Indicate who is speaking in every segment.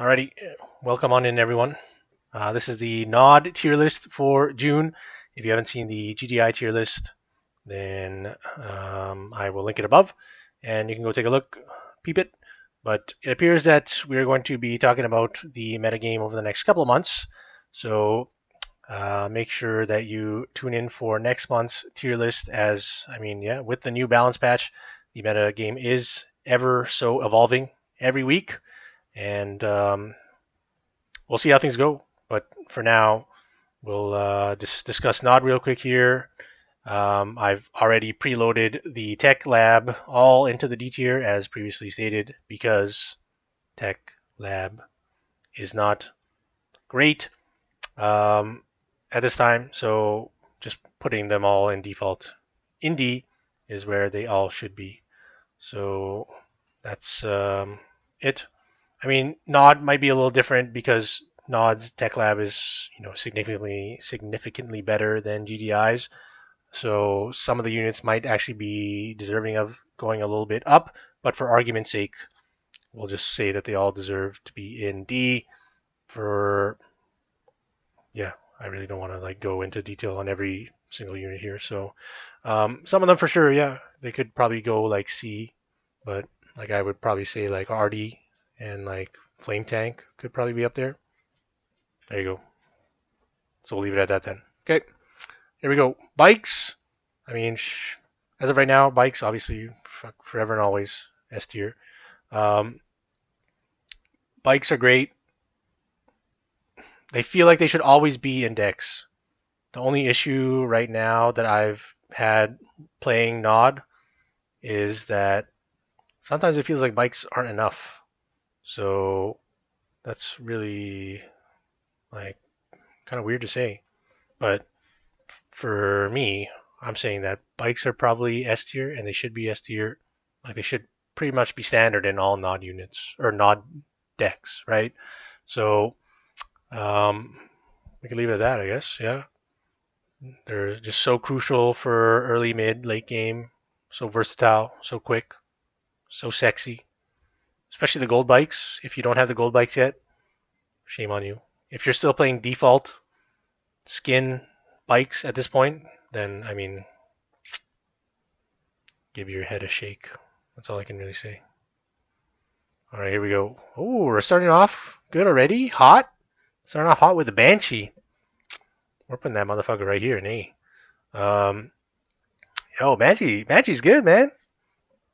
Speaker 1: Alrighty, welcome on in everyone. This is the Nod tier list for June. If you haven't seen the GDI tier list, then I will link it above, and you can go take a look, peep it. But it appears that we're going to be talking about the metagame over the next couple of months. So make sure that you tune in for next month's tier list. With the new balance patch, the metagame is ever so evolving every week, and we'll see how things go. But for now, we'll just discuss Nod real quick here. I've already preloaded the Tech Lab all into the D tier as previously stated because Tech Lab is not great at this time. So just putting them all in default in D is where they all should be. So that's it. I mean, Nod might be a little different because Nod's Tech Lab is, significantly better than GDI's. So some of the units might actually be deserving of going a little bit up, but for argument's sake, we'll just say that they all deserve to be in D. For yeah, I really don't want to go into detail on every single unit here. So some of them for sure, yeah, they could probably go like C, but I would probably say like RD and like Flame Tank could probably be up there. There you go. So we'll leave it at that then. Okay, here we go. Bikes. I mean, as of right now, bikes obviously forever and always S tier. Um, Bikes are great. They feel like they should always be index. The only issue right now that I've had playing Nod is that sometimes it feels like bikes aren't enough. So that's really like kind of weird to say. But for me, I'm saying that bikes are probably S tier and they should be S tier. Like they should pretty much be standard in all Nod units or Nod decks, right? So we can leave it at that, I guess. Yeah, they're just so crucial for early, mid, late game. So versatile, so quick, so sexy. Especially the gold bikes. If you don't have the gold bikes yet, shame on you. If you're still playing default skin bikes at this point, then I mean, give your head a shake. That's all I can really say. All right, here we go. Oh, we're starting off good already. Hot. Starting off hot with the Banshee. We're putting that motherfucker right here in A. Banshee's good, man.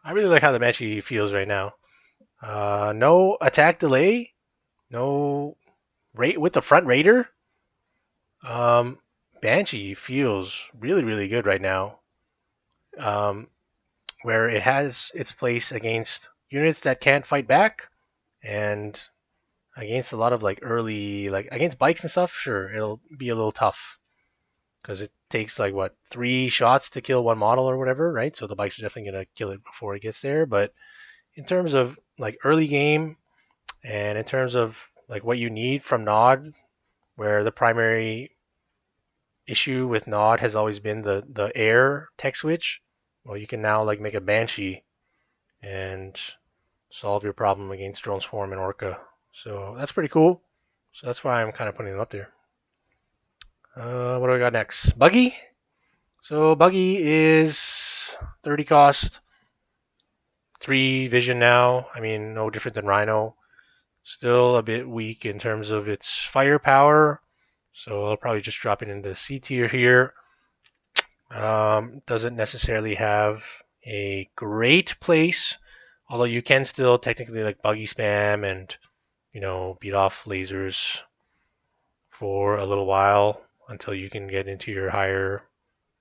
Speaker 1: I really like how the Banshee feels right now. No attack delay. No rate with the front raider. Um, Banshee feels really, really good right now. Um, where it has its place against units that can't fight back, and against a lot of early against bikes and stuff. Sure, it'll be a little tough because it takes like what 3 shots to kill one model or whatever, right? So the bikes are definitely gonna kill it before it gets there. But in terms of early game and in terms of what you need from Nod, where the primary issue with Nod has always been the air tech switch. Well, you can now make a Banshee and solve your problem against Drone Swarm and Orca. So that's pretty cool. So that's why I'm kind of putting it up there. What do I got next? Buggy. So Buggy is 30 cost, 3 vision now. I mean, no different than Rhino. Still a bit weak in terms of its firepower. So I'll probably just drop it into C tier here. Doesn't necessarily have a great place, although you can still technically buggy spam and beat off lasers for a little while until you can get into your higher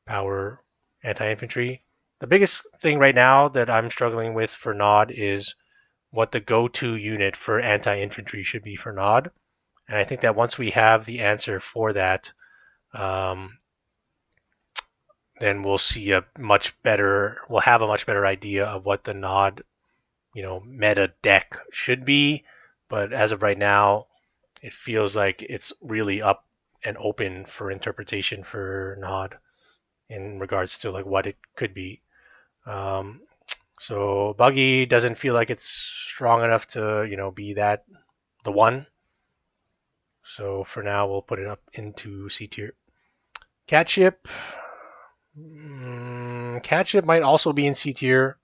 Speaker 1: power anti-infantry. The biggest thing right now that I'm struggling with for Nod is what the go-to unit for anti-infantry should be for Nod. And I think that once we have the answer for that, um, then we'll see we'll have a much better idea of what the Nod, meta deck should be. But as of right now, it feels like it's really up and open for interpretation for Nod in regards to what it could be. So Buggy doesn't feel like it's strong enough to be that the 1. So for now, we'll put it up into C tier. Catship. Catship might also be in C tier.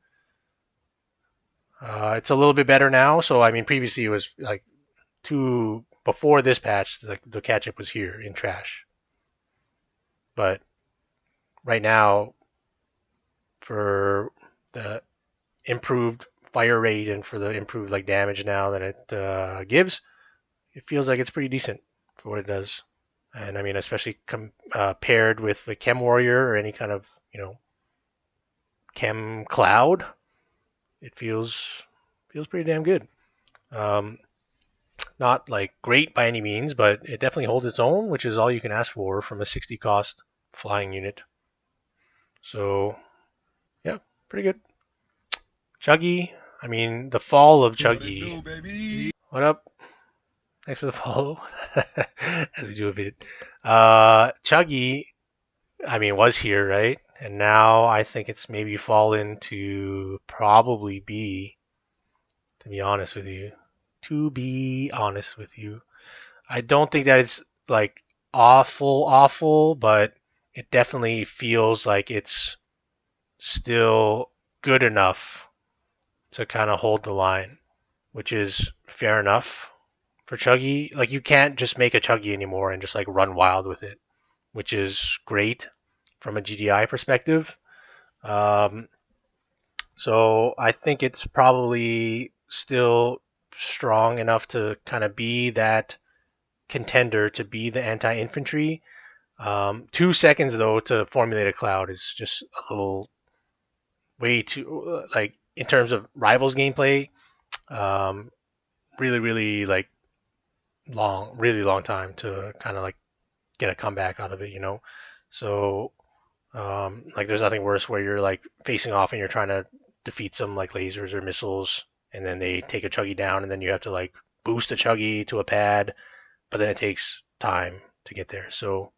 Speaker 1: It's a little bit better now. So I mean, previously it was like before this patch, the catship was here in trash. But right now, for the improved fire rate and for the improved like damage now that it gives, it feels like it's pretty decent for what it does. And I mean, especially paired with the Chem Warrior or any kind of Chem Cloud, it feels pretty damn good. Not like great by any means, but it definitely holds its own, which is all you can ask for from a 60 cost flying unit. So yeah, pretty good. Chuggy, I mean, the fall of Chuggy. What up? Thanks for the follow. As we do a bit. Chuggy, I mean, was here, right? And now I think it's maybe fallen to probably B, to be honest with you. To be honest with you. I don't think that it's like awful, but it definitely feels like it's still good enough to kind of hold the line, which is fair enough for Chuggy. Like you can't just make a Chuggy anymore and just like run wild with it, which is great from a GDI perspective. So I think it's probably still strong enough to kind of be that contender to be the anti-infantry. 2 seconds though to formulate a cloud is just a little way too like in terms of rivals gameplay. Really like really long time to kind of like get a comeback out of it. So like there's nothing worse where you're like facing off and you're trying to defeat some like lasers or missiles, and then they take a Chuggy down, and then you have to like boost a Chuggy to a pad, but then it takes time to get there. So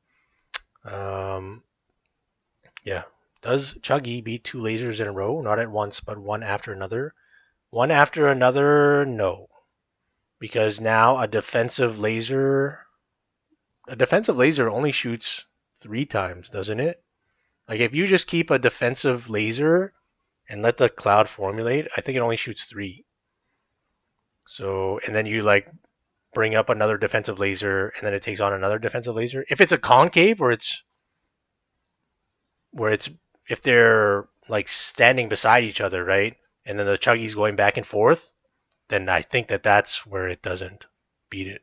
Speaker 1: yeah. Does Chuggy beat 2 lasers in a row? Not at once, but one after another. One after another, no. Because now a defensive laser only shoots 3 times, doesn't it? Like if you just keep a defensive laser and let the cloud formulate, I think it only shoots 3. So, and then you like bring up another defensive laser and then it takes on another defensive laser. If it's a concave where it's if they're like standing beside each other, right? And then the Chuggy's going back and forth, then I think that's where it doesn't beat it.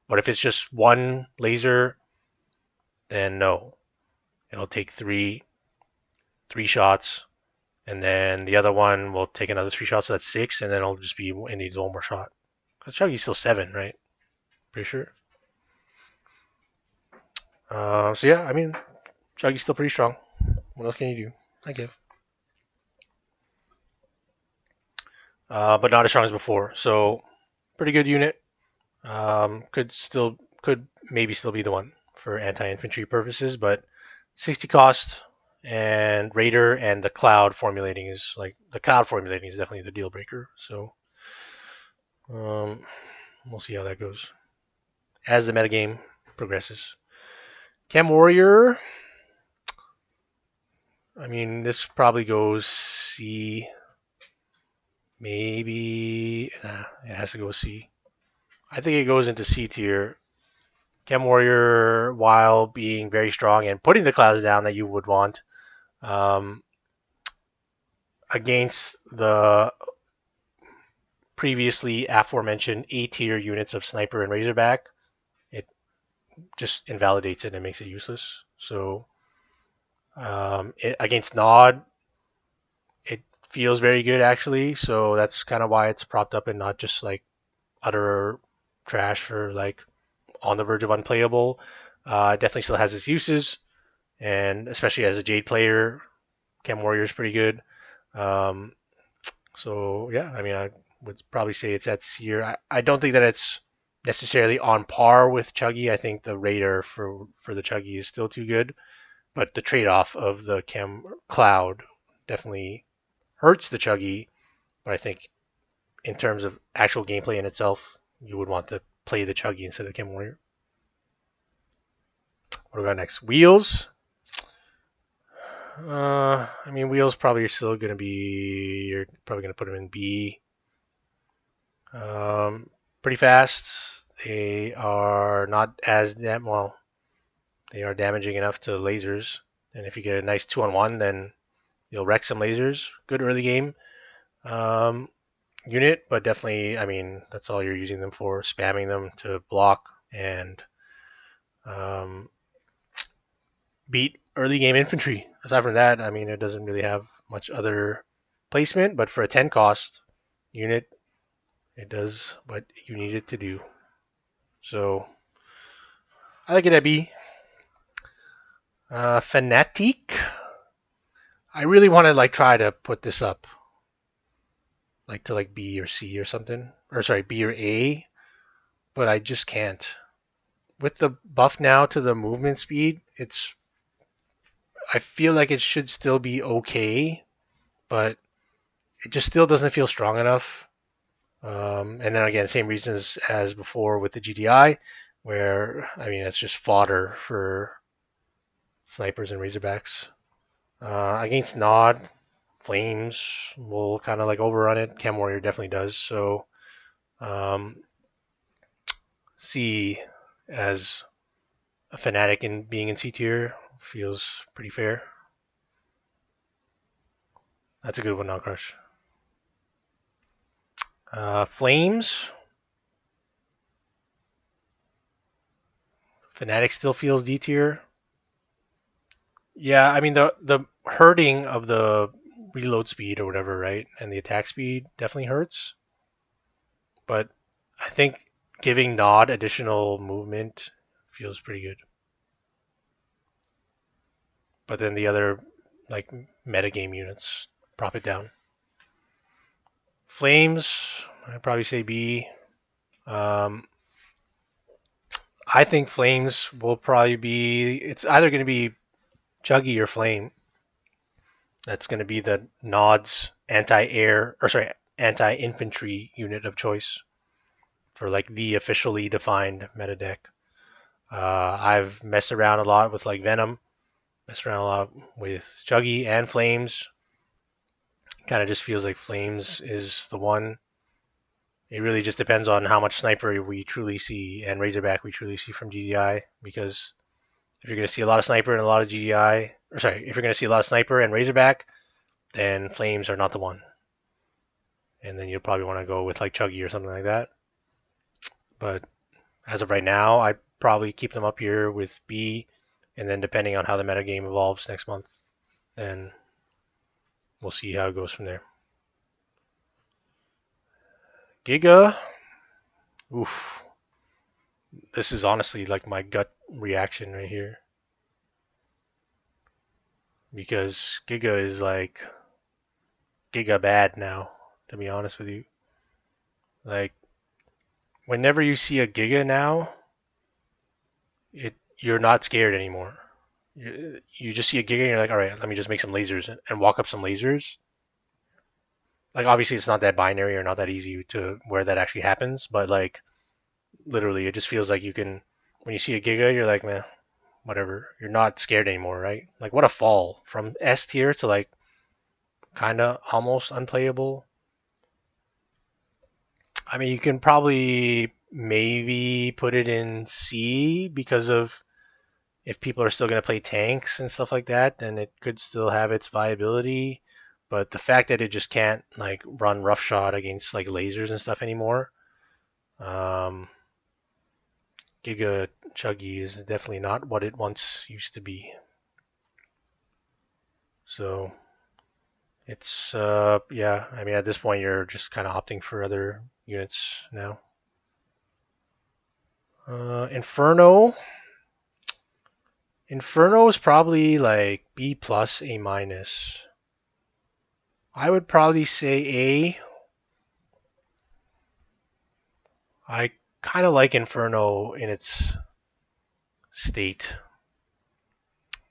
Speaker 1: But if it's just one laser, then no. It'll take three shots, and then the other one will take another 3 shots, so that's 6, and then it'll just be it needs one more shot. Because Chuggy's still 7, right? Pretty sure. So yeah, I mean, Chuggy's still pretty strong. What else can you do? Thank you. But not as strong as before. So pretty good unit. Could maybe still be the one for anti-infantry purposes, but 60 cost and Raider and the cloud formulating is definitely the deal breaker. So we'll see how that goes as the metagame progresses. Chem Warrior. I mean, this probably goes C. Maybe it has to go C. I think it goes into C tier. Chem Warrior, while being very strong and putting the clouds down that you would want, against the previously aforementioned A tier units of Sniper and Razorback, it just invalidates it and makes it useless. So against Nod, it feels very good actually. So that's kind of why it's propped up and not just like utter trash for like on the verge of unplayable. It definitely still has its uses, and especially as a Jade player, Chem Warrior is pretty good. So yeah, I mean, I would probably say it's at C. I don't think that it's necessarily on par with Chuggy. I think the Raider for the Chuggy is still too good, but the trade-off of the Chem Cloud definitely hurts the Chuggy. But I think in terms of actual gameplay in itself, you would want the play the Chuggy instead of the Chem Warrior. What do we got next? Wheels. I mean, wheels probably are still going to be. You're probably going to put them in B. Pretty fast. They are not as well. They are damaging enough to lasers, and if you get a nice 2-on-1, then you'll wreck some lasers. Good early game unit, but definitely, I mean, that's all you're using them for, spamming them to block and beat early game infantry. Aside from that, I mean, it doesn't really have much other placement, but for a 10 cost unit, it does what you need it to do. So I like it at B. Fanatic. I really want to like try to put this up, like to like B or C or something, or sorry, B or A, but I just can't. With the buff now to the movement speed, I feel like it should still be okay, but it just still doesn't feel strong enough. And then again, same reasons as before with the GDI, where I mean it's just fodder for snipers and Razorbacks. Against Nod, Flames will kind of like overrun it. Chem Warrior definitely does. So C as a fanatic and being in C tier feels pretty fair. That's a good one, now Crush. Flames. Fnatic still feels D tier. Yeah, I mean the hurting of the reload speed or whatever, right, and the attack speed definitely hurts. But I think giving Nod additional movement feels pretty good. But then the other like metagame units prop it down. Flames, I'd probably say B. I think Flames will probably be. It's either going to be Chuggy or Flame. That's going to be the Nod's anti-infantry unit of choice for like the officially defined meta deck. I've messed around a lot with like Venom, messed around a lot with Chuggy and Flames. Kind of just feels like Flames is the one. It really just depends on how much sniper we truly see and Razorback we truly see from GDI. Because if you're going to see a lot of sniper and a lot of GDI, or sorry, if you're going to see a lot of sniper and Razorback, then Flames are not the one. And then you'll probably want to go with like Chuggy or something like that. But as of right now, I'd probably keep them up here with B, and then depending on how the metagame evolves next month, then we'll see how it goes from there. Giga, oof. This is honestly like my gut reaction right here. Because Giga is like Giga bad now, to be honest with you. Like, whenever you see a Giga now, you're not scared anymore. You just see a Giga and you're like, all right, let me just make some lasers and walk up some lasers. Like, obviously, it's not that binary or not that easy to where that actually happens, but like, literally, it just feels like you can. When you see a Giga, you're like, man, whatever. You're not scared anymore, right? Like, what a fall from S tier to like kind of almost unplayable. I mean, you can probably maybe put it in C because of if people are still going to play tanks and stuff like that, then it could still have its viability. But the fact that it just can't like run roughshod against like lasers and stuff anymore, Giga Chuggy is definitely not what it once used to be. So it's yeah. I mean, at this point, you're just kind of opting for other units now. Inferno. Inferno is probably like B plus, A minus. I would probably say A. I kind of like Inferno in its state.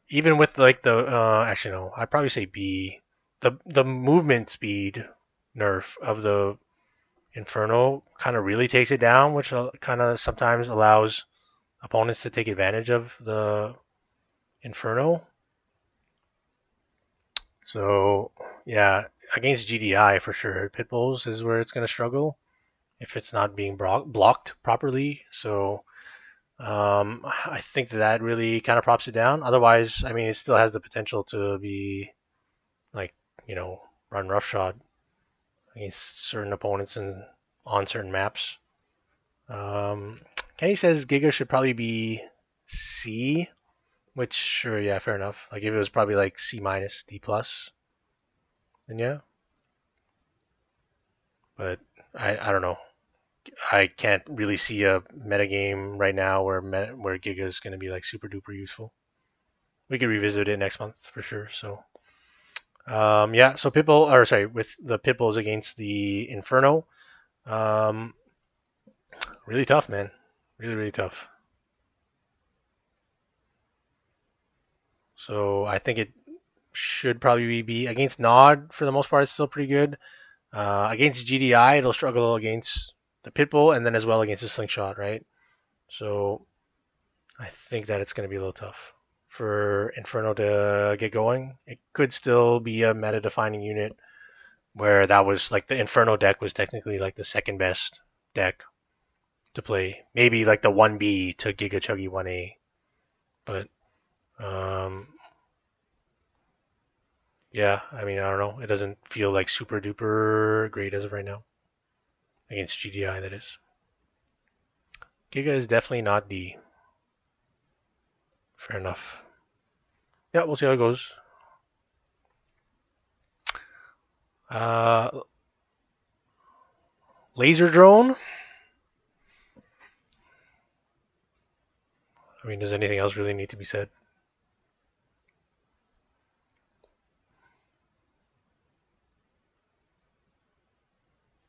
Speaker 1: Even with like the actually no, I'd probably say B. The movement speed nerf of the Inferno kind of really takes it down, which kind of sometimes allows opponents to take advantage of the Inferno. So yeah, against GDI for sure, Pitbulls is where it's going to struggle if it's not being blocked properly. So I think that really kind of props it down. Otherwise, I mean, it still has the potential to be like, run roughshod against certain opponents and on certain maps. Kenny says Giga should probably be C, which sure, yeah, fair enough. Like if it was probably like C minus, D plus, then yeah. But I don't know. I can't really see a metagame right now where Giga is going to be like super duper useful. We could revisit it next month for sure. So yeah, so Pitbull, or sorry, with the Pitbulls against the Inferno, um, really tough, man. Really, really tough. So I think it should probably be against Nod for the most part. It's still pretty good. Against GDI, it'll struggle against the Pitbull and then as well against the Slingshot, right? So I think that it's going to be a little tough for Inferno to get going. It could still be a meta defining unit where that was like the Inferno deck was technically like the second best deck to play. Maybe like the 1B to Giga Chuggy 1A. But um, yeah, I mean, I don't know. It doesn't feel like super duper great as of right now. Against GDI, that is. Giga is definitely not D. Fair enough. Yeah, we'll see how it goes. Uh, laser drone. I mean, does anything else really need to be said?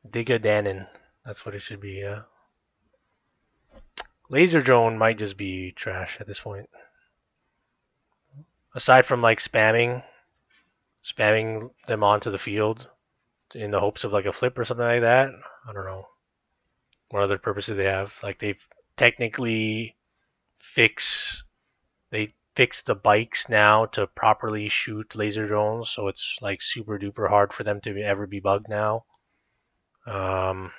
Speaker 1: Diga Danon. That's what it should be, yeah. Laser drone might just be trash at this point. Aside from like spamming them onto the field in the hopes of like a flip or something like that. I don't know what other purposes they have. Like they've technically they fixed the bikes now to properly shoot laser drones, so it's like super duper hard for them to ever be bugged now. Um,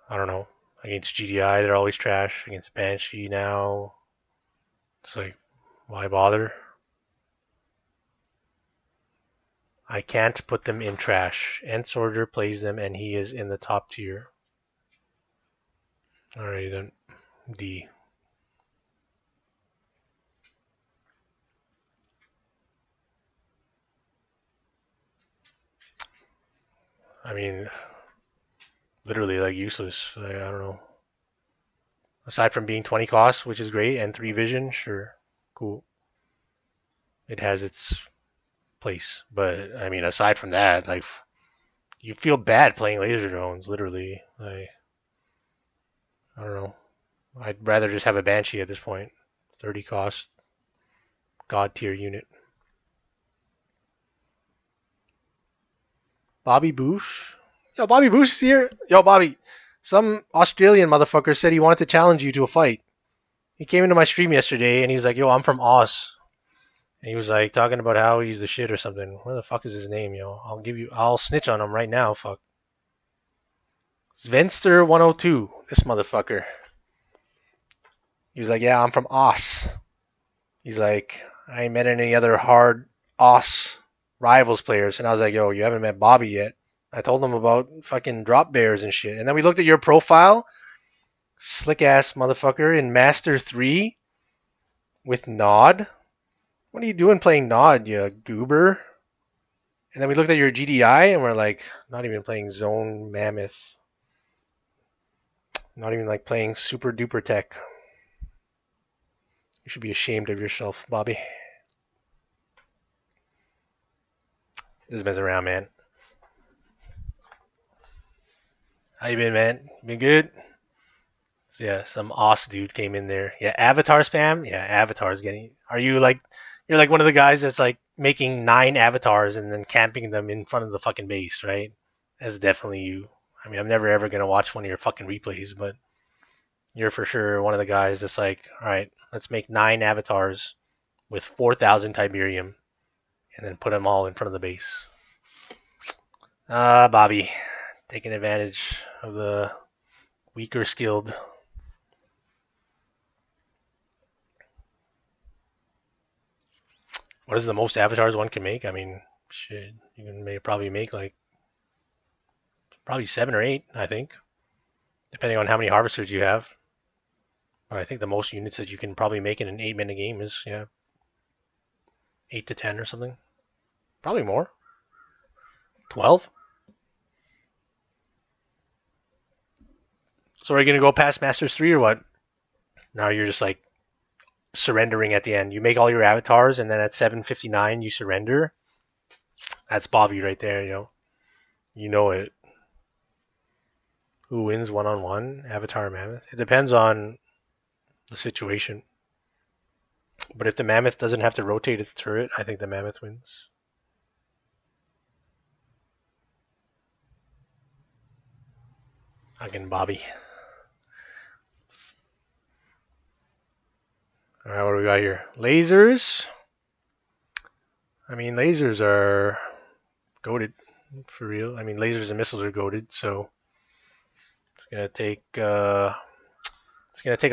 Speaker 1: I don't know. Against GDI, they're always trash. Against Banshee now, it's like, why bother? I can't put them in trash. Ent Soldier plays them, and he is in the top tier. Alright then, D. I mean, literally like useless. Like, I don't know. Aside from being 20 cost, which is great, and 3 vision, sure, cool. It has its place. But I mean, aside from that, like you feel bad playing laser drones, literally. Like I don't know. I'd rather just have a Banshee at this point. 30 cost, god tier unit. Bobby Boosh? Yo, Bobby Boosh is here. Yo, Bobby. Some Australian motherfucker said he wanted to challenge you to a fight. He came into my stream yesterday and he was like, "Yo, I'm from Aus." And he was like talking about how he's the shit or something. Where the fuck is his name, yo? I'll snitch on him right now. Fuck. Svenster 102. This motherfucker. He was like, "Yeah, I'm from Aus." He's like, "I ain't met any other hard Aus rivals players." And I was like, "Yo, you haven't met Bobby yet." I told him about fucking drop bears and shit. And then we looked at your profile. Slick ass motherfucker in Master 3 with Nod. What are you doing playing Nod, you goober? And then we looked at your GDI and we're like, not even playing Zone Mammoth. Not even like playing Super Duper Tech. You should be ashamed of yourself, Bobby. Just messing around, man. How you been, man? You been good? So yeah, some Oss dude came in there. Yeah, Avatar spam. Yeah, Avatar's getting. Are you like, you're like one of the guys that's like making 9 avatars and then camping them in front of the fucking base, right? That's definitely you. I mean, I'm never ever gonna watch one of your fucking replays, but you're for sure one of the guys that's like, all right, let's make 9 avatars with 4,000 Tiberium, and then put them all in front of the base. Bobby, taking advantage of the weaker skilled. What is the most avatars one can make? I mean, shit, you can probably make like probably 7 or 8, I think, depending on how many harvesters you have. But I think the most units that you can probably make in an 8-minute game is 8 to 10 or something. Probably more. 12. So are you gonna go past Masters 3 or what? Now you're just like surrendering at the end. You make all your avatars, and then at 7:59 you surrender. That's Bobby right there. You know it. Who wins one-on-one? Avatar or Mammoth? It depends on the situation. But if the Mammoth doesn't have to rotate its turret, I think the Mammoth wins. Again, Bobby. All right, what do we got here? Lasers. I mean, lasers are goated for real. I mean, lasers and missiles are goated, so it's gonna take a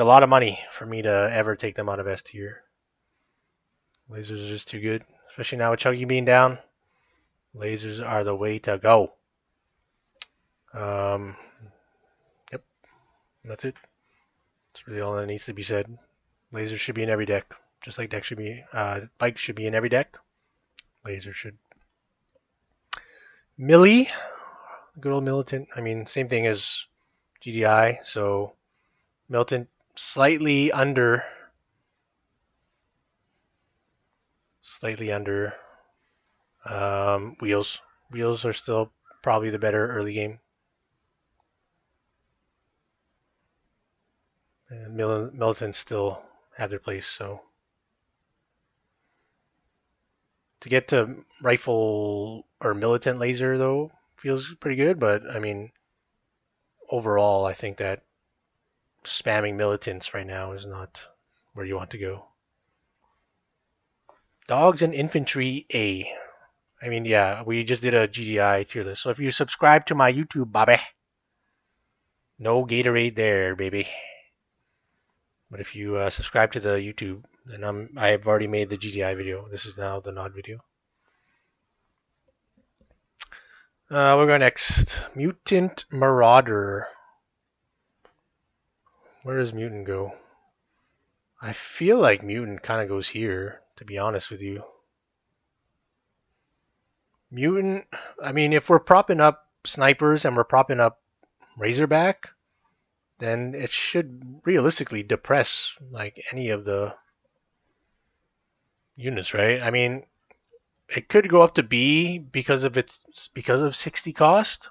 Speaker 1: lot of money for me to ever take them out of S tier. Lasers are just too good, especially now with Chuggy being down. Lasers are the way to go. Yep, that's it. That's really all that needs to be said. Lasers should be in every deck, just like deck should be. Bike should be in every deck. Laser should. Millie, good old Militant. I mean, same thing as GDI. So Militant slightly under. Wheels. Wheels are still probably the better early game. And Militants still have their place. So to get to rifle or militant laser though feels pretty good. But I mean, overall, I think that spamming militants right now is not where you want to go. Dogs and infantry A. I mean, yeah, we just did a GDI tier list. So if you subscribe to my YouTube, Bobby, no Gatorade there, baby. But if you subscribe to the YouTube, then I've already made the GDI video. This is now the Nod video. We'll go next. Mutant Marauder. Where does Mutant go? I feel like Mutant kind of goes here, to be honest with you. Mutant, I mean, if we're propping up snipers and we're propping up Razorback, then it should realistically depress like any of the units, right? I mean, it could go up to B because of 60 cost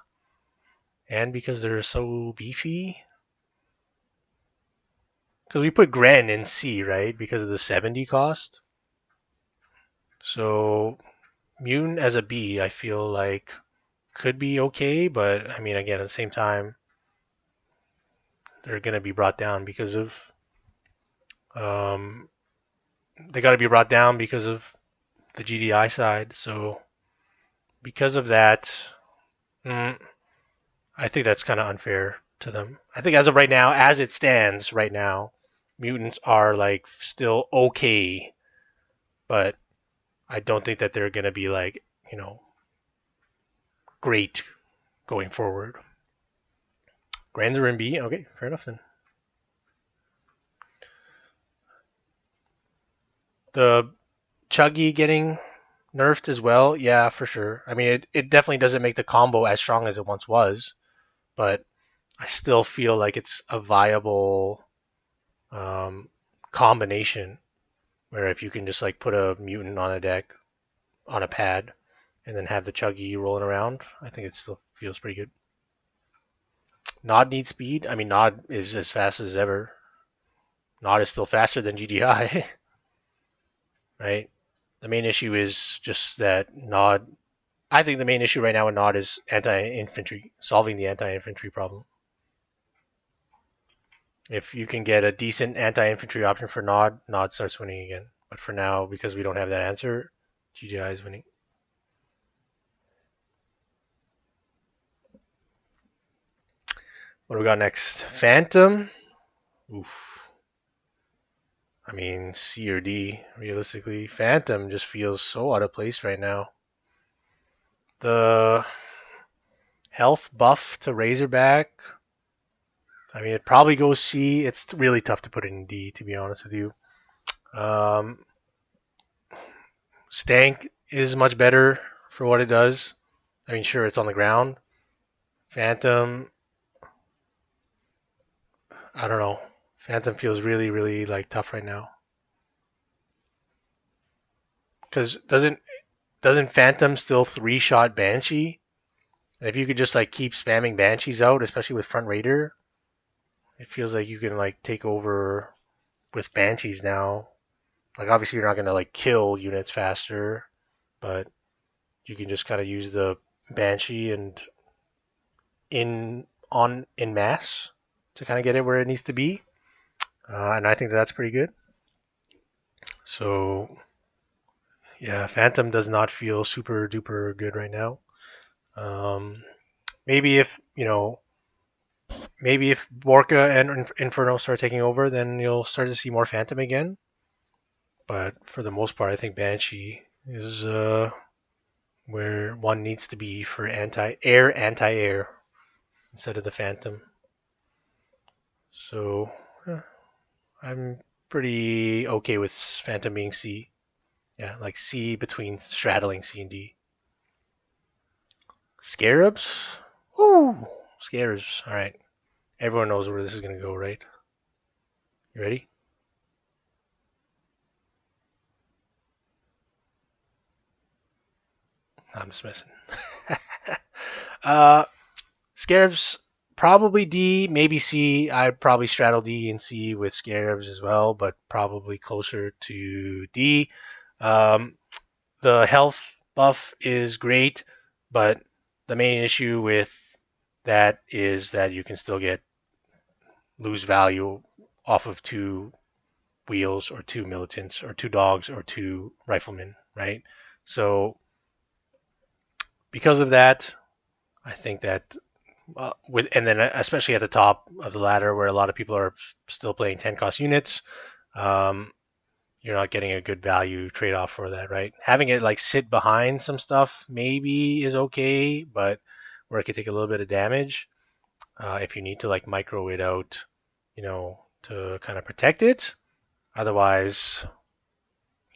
Speaker 1: and because they're so beefy. Because we put Gren in C, right? Because of the 70 cost. So Mutant as a B, I feel like could be okay, but I mean, again, at the same time, they're going to be brought down because of they got to be brought down because of the GDI side. So because of that, I think that's kind of unfair to them. I think as of right now, as it stands right now, mutants are like still okay, but I don't think that they're gonna be like great going forward. Grands are in B. Okay, fair enough then. The Chuggy getting nerfed as well, yeah, for sure. I mean, it definitely doesn't make the combo as strong as it once was, but I still feel like it's a viable combination where if you can just like put a mutant on a deck on a pad and then have the Chuggy rolling around, I think it still feels pretty good. Nod needs speed. I mean, Nod is as fast as ever. Nod is still faster than GDI, right? The main issue is just that Nod I think the main issue right now with Nod is anti-infantry, solving the anti-infantry problem. If you can get a decent anti-infantry option for Nod, Nod starts winning again. But for now, because we don't have that answer, GDI is winning. What do we got next? Phantom. Oof. I mean, C or D, realistically. Phantom just feels so out of place right now. The health buff to Razorback. I mean, it probably goes C. It's really tough to put it in D, to be honest with you. Stank is much better for what it does. I mean, sure, it's on the ground. Phantom, I don't know. Phantom feels really, really like tough right now. Because doesn't Phantom still 3-shot Banshee? And if you could just like keep spamming Banshees out, especially with Front Raider, it feels like you can like take over with Banshees now. Like obviously you're not gonna like kill units faster, but you can just kind of use the Banshee and in mass to kind of get it where it needs to be, and I think that's pretty good. So yeah, Phantom does not feel super duper good right now. Um, maybe if maybe if Borka and Inferno start taking over, then you'll start to see more Phantom again. But for the most part, I think Banshee is where one needs to be for anti-air instead of the Phantom. So I'm pretty okay with Phantom being C. Yeah, like C between straddling C and D. Scarabs? Woo! Scarabs. All right. Everyone knows where this is going to go, right? You ready? I'm just messing. uh, Scarabs, probably D, maybe C. I'd probably straddle D and C with Scarabs as well, but probably closer to D. Um, the health buff is great, but the main issue with that is that you can still lose value off of 2 wheels or 2 militants or 2 dogs or 2 riflemen, right? So because of that, I think that with and then especially at the top of the ladder where a lot of people are still playing 10 cost units, um, you're not getting a good value trade off for that, right? Having it like sit behind some stuff maybe is okay, but where it could take a little bit of damage if you need to like micro it out, to kind of protect it. Otherwise,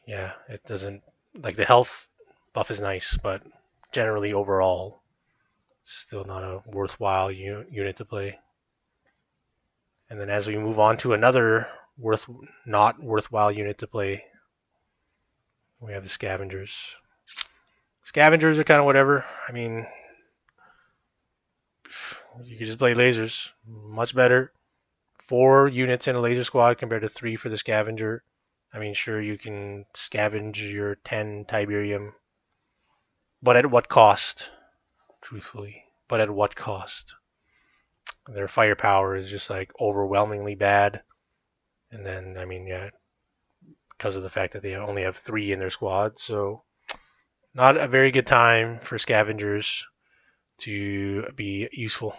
Speaker 1: yeah, it doesn't like the health buff is nice, but generally overall, still not a worthwhile unit to play. And then as we move on to another not worthwhile unit to play, we have the Scavengers. Scavengers are kind of whatever. I mean, you can just play lasers. Much better. 4 units in a laser squad compared to 3 for the Scavenger. I mean, sure, you can scavenge your 10 Tiberium, but at what cost? Truthfully. But at what cost? Their firepower is just like overwhelmingly bad. And then, I mean, yeah, because of the fact that they only have 3 in their squad. So, not a very good time for Scavengers to be useful.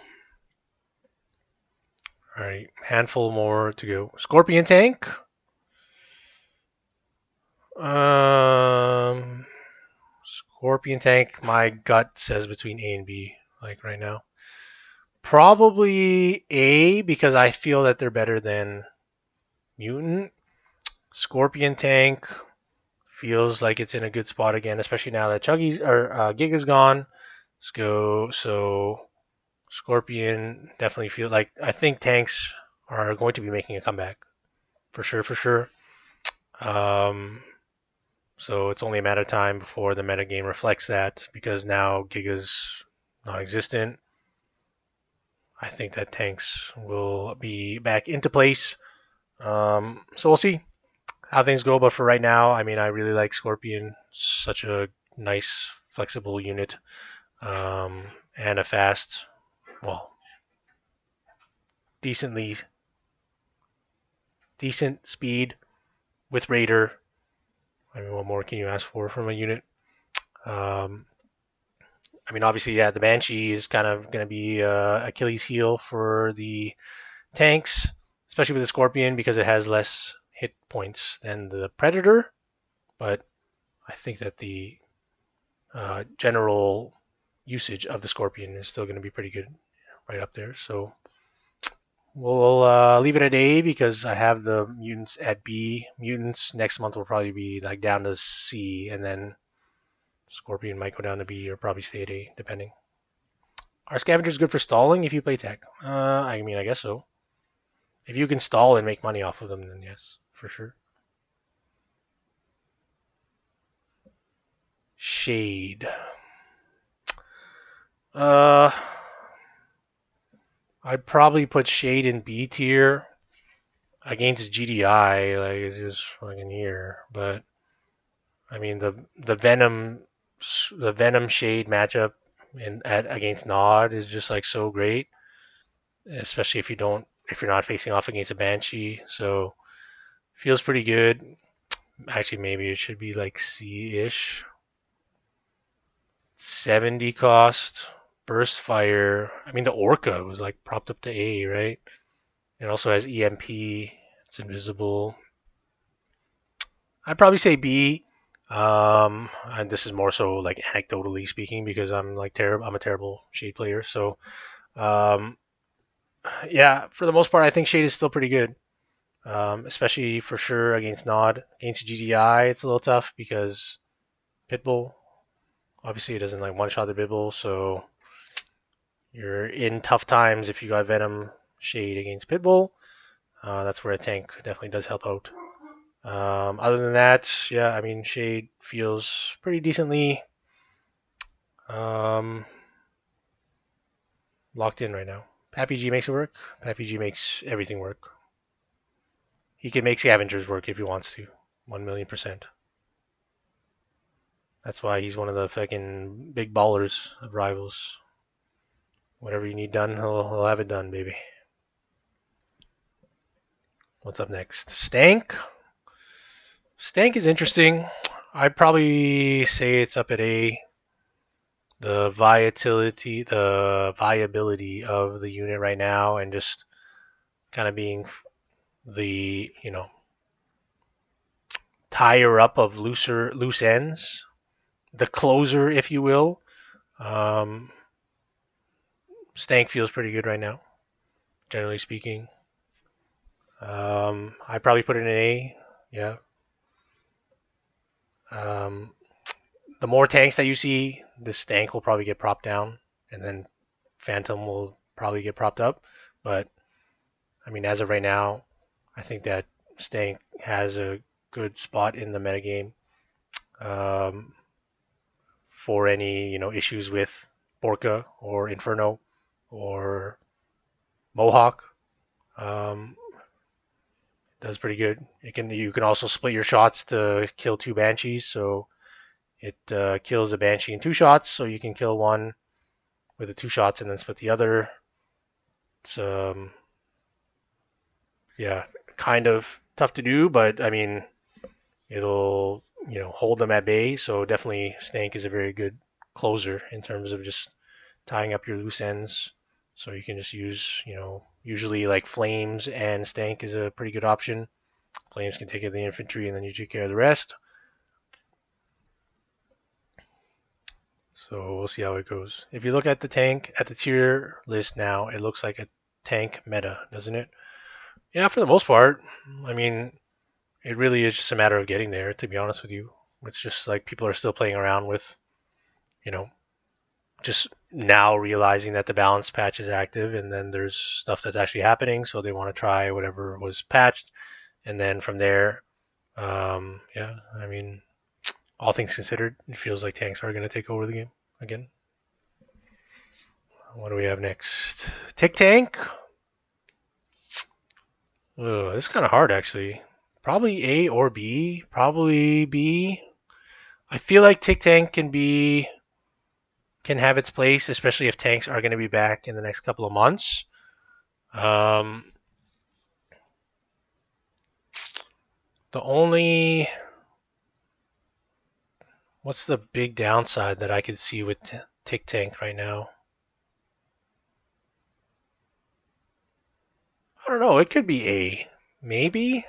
Speaker 1: All right, handful more to go. Scorpion tank. Um, Scorpion tank. My gut says between A and B, like right now. Probably A because I feel that they're better than Mutant. Scorpion tank feels like it's in a good spot again, especially now that Chuggy's or Giga's gone. Let's go. So Scorpion definitely feels like I think tanks are going to be making a comeback for sure, for sure. Um, so it's only a matter of time before the metagame reflects that because now Giga's non-existent. I think that tanks will be back into place. So we'll see how things go. But for right now, I mean, I really like Scorpion. Such a nice flexible unit, and a fast, well, decent speed with Raider. I mean, what more can you ask for from a unit? Um, I mean, obviously, yeah, the Banshee is kind of going to be Achilles heel for the tanks, especially with the Scorpion because it has less hit points than the Predator. But I think that the general usage of the Scorpion is still going to be pretty good, right up there. So we'll leave it at A because I have the mutants at B. Mutants next month will probably be like down to C, and then Scorpion might go down to B or probably stay at A, depending. Are Scavengers good for stalling if you play tech? I mean, I guess so. If you can stall and make money off of them, then yes, for sure. Shade. Uh, I'd probably put Shade in B tier against GDI. Like it's just fucking here, but I mean the Venom Shade matchup against Nod is just like so great, especially if you're not facing off against a Banshee. So feels pretty good. Actually, maybe it should be like C-ish. 70 cost, burst fire. I mean, the Orca was like propped up to A, right? It also has EMP. It's invisible. I'd probably say B. And this is more so like anecdotally speaking because I'm like terrible. I'm a terrible Shade player. So, um, yeah, for the most part, I think Shade is still pretty good. Especially for sure against Nod. Against GDI, it's a little tough because Pitbull. Obviously, it doesn't like one shot the Pitbull, so you're in tough times if you got Venom Shade against Pitbull. That's where a tank definitely does help out. Other than that, yeah, I mean, Shade feels pretty decently um, locked in right now. Pappy G makes it work. Pappy G makes everything work. He can make Scavengers work if he wants to. 1,000,000%. That's why he's one of the fucking big ballers of rivals. Whatever you need done, he'll have it done, baby. What's up next? Stank. Stank is interesting. I'd probably say it's up at A. The viability of the unit right now, and just kind of being the tire up of loose ends, the closer, if you will. Um, Stank feels pretty good right now, generally speaking. I probably put it in an A. Yeah. Um, the more tanks that you see, the Stank will probably get propped down, and then Phantom will probably get propped up. But I mean, as of right now, I think that Stank has a good spot in the metagame um, for any issues with Borka or Inferno or Mohawk. Um, does pretty good. You can also split your shots to kill two Banshees, so it kills a Banshee in two shots, so you can kill one with the two shots and then split the other. It's yeah, kind of tough to do, but I mean it'll hold them at bay. So definitely Stank is a very good closer in terms of just tying up your loose ends. So you can just use usually like Flames and Stank is a pretty good option. Flames can take care of the infantry and then you take care of the rest. So we'll see how it goes. If you look at the tier list now, it looks like a tank meta, doesn't it? Yeah, for the most part. I mean, it really is just a matter of getting there, to be honest with you. It's just like people are still playing around with, you know, just now realizing that the balance patch is active and then there's stuff that's actually happening. So they want to try whatever was patched. And then from there, yeah, I mean, all things considered, it feels like tanks are going to take over the game again. What do we have next? Tick Tank. This is kind of hard, actually. Probably A or B. Probably B. I feel like Tick Tank can be can have its place, especially if tanks are going to be back in the next couple of months. Um, the only what's the big downside that I could see with Tick Tank right now? I don't know. It could be A, maybe.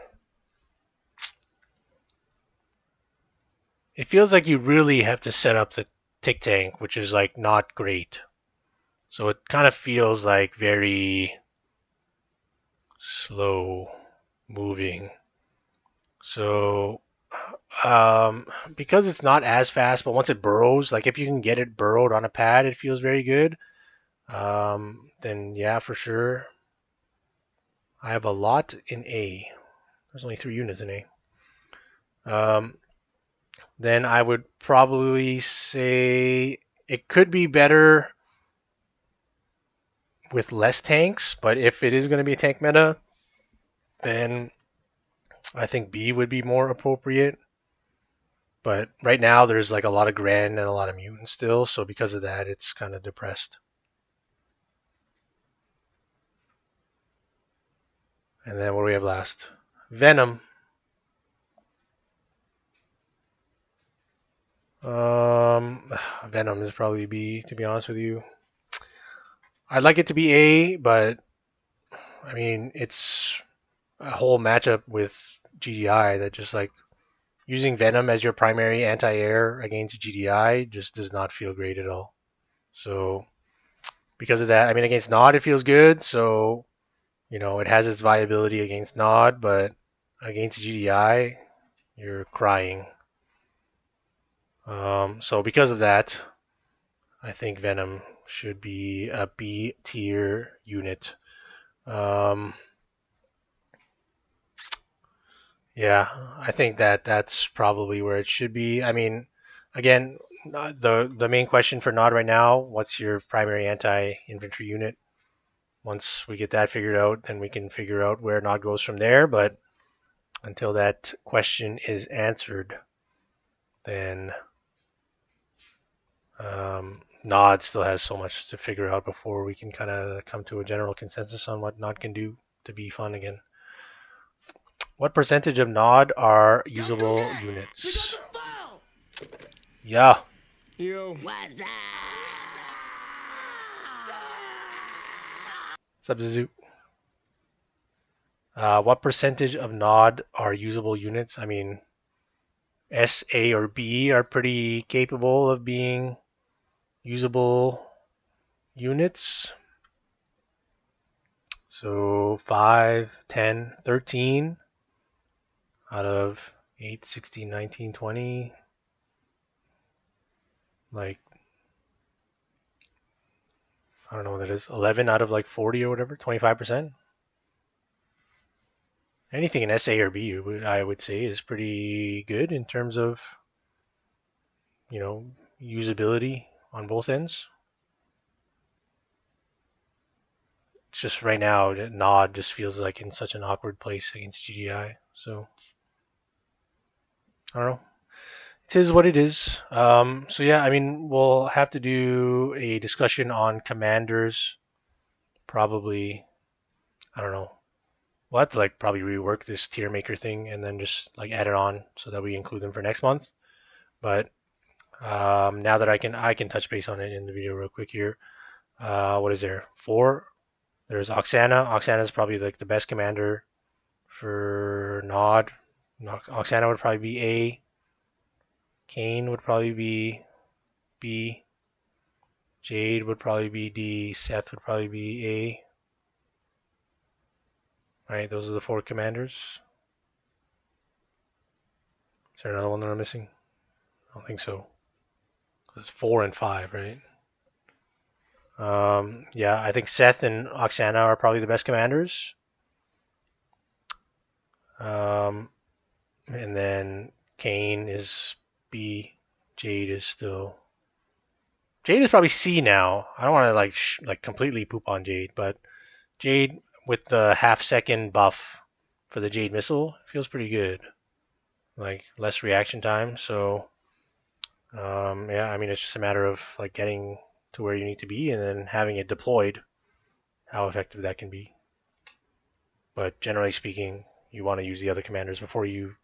Speaker 1: It feels like you really have to set up the Tick Tank, which is like not great. So it kind of feels like very slow moving. So because it's not as fast, but once it burrows, like if you can get it burrowed on a pad, it feels very good. Then yeah, for sure. I have a lot in A. There's only 3 units in A. Um, then I would probably say it could be better with less tanks, but if it is going to be a tank meta, then I think B would be more appropriate. But right now there's like a lot of Grand and a lot of mutants still, so because of that, it's kind of depressed. And then what do we have last? Venom. Venom is probably B, to be honest with you. I'd like it to be A, but I mean it's a whole matchup with GDI that just like using Venom as your primary anti-air against GDI just does not feel great at all. So because of that, I mean against Nod it feels good, so it has its viability against Nod, but against GDI you're crying. So because of that, I think Venom should be a B tier unit. Um, yeah, I think that's probably where it should be. I mean, again, the main question for Nod right now, what's your primary anti-infantry unit? Once we get that figured out, then we can figure out where Nod goes from there. But until that question is answered, then Nod still has so much to figure out before we can kind of come to a general consensus on what Nod can do to be fun again. What percentage of Nod are usable units? Yeah.
Speaker 2: Yo. What's up?
Speaker 1: Substitute. What percentage of Nod are usable units? I mean, S, A, or B are pretty capable of being usable units. So 5, 10, 13 out of 8, 16, 19, 20. Like, I don't know what that is. 11 out of like 40 or whatever, 25%. Anything in SA or B, I would say, is pretty good in terms of, usability on both ends. It's just right now, Nod just feels like in such an awkward place against GDI. So, I don't know. It is what it is. So yeah, I mean, we'll have to do a discussion on commanders. Probably, I don't know. We'll have to like probably rework this tier maker thing and then just like add it on so that we include them for next month. But now that I can touch base on it in the video real quick here. What is there? 4. There's Oksana. Oksana is probably like the best commander for Nod. Oksana would probably be A. Kane would probably be B. Jade would probably be D. Seth would probably be A. Right, those are the 4 commanders. Is there another one that I'm missing? I don't think so. It's 4 and 5, right? Yeah, I think Seth and Oksana are probably the best commanders. Um, and then Kane is B. Jade is still. Jade is probably C now. I don't want to like completely poop on Jade, but Jade with the half-second buff for the Jade missile feels pretty good. Like less reaction time, so Yeah, I mean it's just a matter of like getting to where you need to be and then having it deployed, how effective that can be. But generally speaking, you want to use the other commanders before you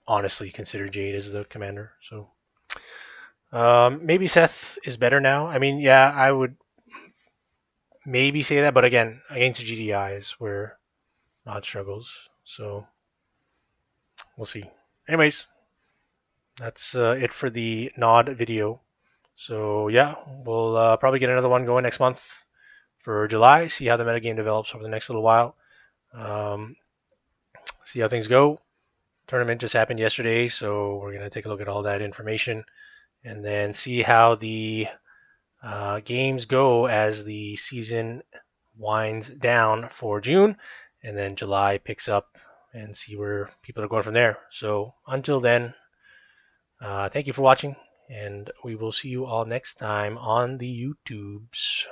Speaker 1: honestly consider Jade as the commander. So maybe Seth is better now. I mean, yeah, I would maybe say that, but again, against GDIs where Nod struggles. So we'll see. Anyways, that's it for the Nod video. So yeah, we'll probably get another one going next month for July. See how the metagame develops over the next little while. Um, see how things go. Tournament just happened yesterday, so we're gonna take a look at all that information and then see how the games go as the season winds down for June, and then July picks up and see where people are going from there. So until then, thank you for watching, and we will see you all next time on the YouTubes.